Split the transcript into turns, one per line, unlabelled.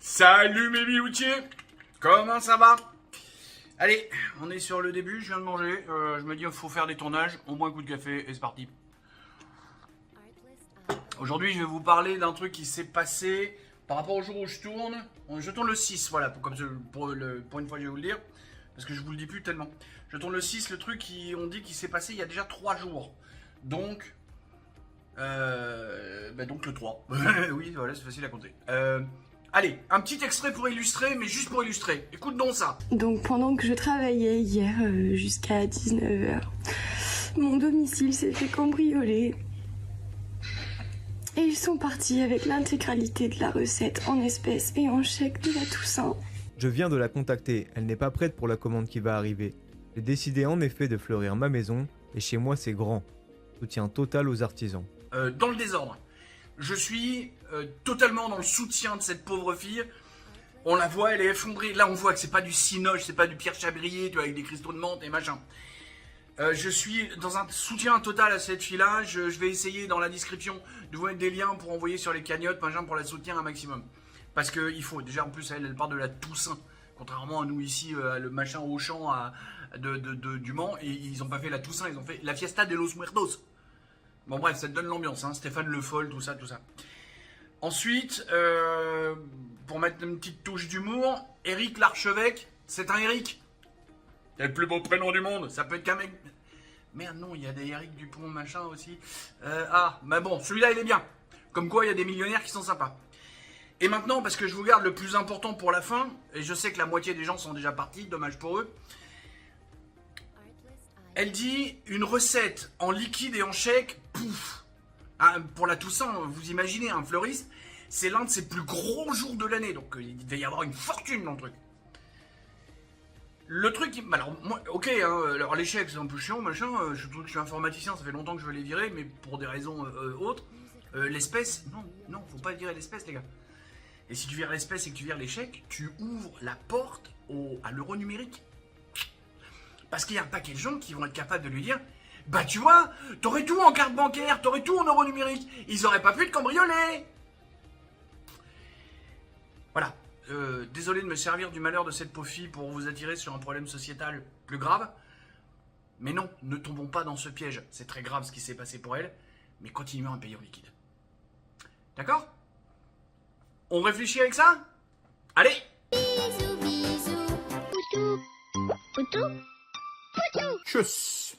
Salut mes biloutiers. Comment ça va? Allez, on est sur le début, je viens de manger. Je me dis qu'il faut faire des tournages, au moins un coup de café et c'est parti. Aujourd'hui, je vais vous parler d'un truc qui s'est passé par rapport au jour où je tourne. Je tourne le 6, voilà, pour une fois je vais vous le dire. Parce que je vous le dis plus tellement. Je tourne le 6, le truc on dit qu'il s'est passé il y a déjà 3 jours. Donc... donc le 3. Oui, voilà, c'est facile à compter. Allez, un petit extrait pour illustrer, mais juste pour illustrer. Écoute donc ça.
Donc pendant que je travaillais hier jusqu'à 19h, mon domicile s'est fait cambrioler. Et ils sont partis avec l'intégralité de la recette en espèces et en chèque de la Toussaint.
Je viens de la contacter, elle n'est pas prête pour la commande qui va arriver. J'ai décidé en effet de fleurir ma maison, et chez moi c'est grand. Soutien total aux artisans.
Dans le désordre. Je suis totalement dans le soutien de cette pauvre fille. On la voit, elle est effondrée. Là, on voit que c'est pas du cinoche, c'est pas du Pierre Chabrier, tu vois, avec des cristaux de menthe et machin. Je suis dans un soutien total à cette fille-là. Je vais essayer dans la description de vous mettre des liens pour envoyer sur les cagnottes, machin, pour la soutenir un maximum. Parce qu'il faut. Déjà, en plus, elle part de la Toussaint. Contrairement à nous ici, le machin au champ du Mans. Et ils ont pas fait la Toussaint, ils ont fait la Fiesta de los Muertos. Bon bref, ça te donne l'ambiance, hein. Stéphane Le Foll, tout ça, tout ça. Ensuite, pour mettre une petite touche d'humour, Eric l'Archevêque, c'est un Eric. C'est le plus beau prénom du monde, ça peut être qu'un mec... Merde non, il y a des Eric Dupont, machin aussi. Mais bon, celui-là il est bien. Comme quoi, il y a des millionnaires qui sont sympas. Et maintenant, parce que je vous garde le plus important pour la fin, et je sais que la moitié des gens sont déjà partis, dommage pour eux. Elle dit une recette en liquide et en chèque, pouf. Pour la Toussaint, vous imaginez, un fleuriste, c'est l'un de ses plus gros jours de l'année, donc il devait y avoir une fortune dans le truc. Le truc, alors moi, ok, hein, alors les chèques c'est un peu chiant, machin, je trouve que je suis informaticien, ça fait longtemps que je veux les virer, mais pour des raisons autres, l'espèce, non, faut pas virer l'espèce les gars. Et si tu vires l'espèce et que tu vires les chèques, tu ouvres la porte à l'euro numérique. Parce qu'il y a un paquet de gens qui vont être capables de lui dire « Bah tu vois, t'aurais tout en carte bancaire, t'aurais tout en euro numérique, ils auraient pas pu te cambrioler !» Voilà. Désolé de me servir du malheur de cette pauvre fille pour vous attirer sur un problème sociétal plus grave. Mais non, ne tombons pas dans ce piège. C'est très grave ce qui s'est passé pour elle, mais continuons à payer en liquide. D'accord? On réfléchit avec ça? Allez!
Bisous, bisous, poutou, poutou.
Tchuss.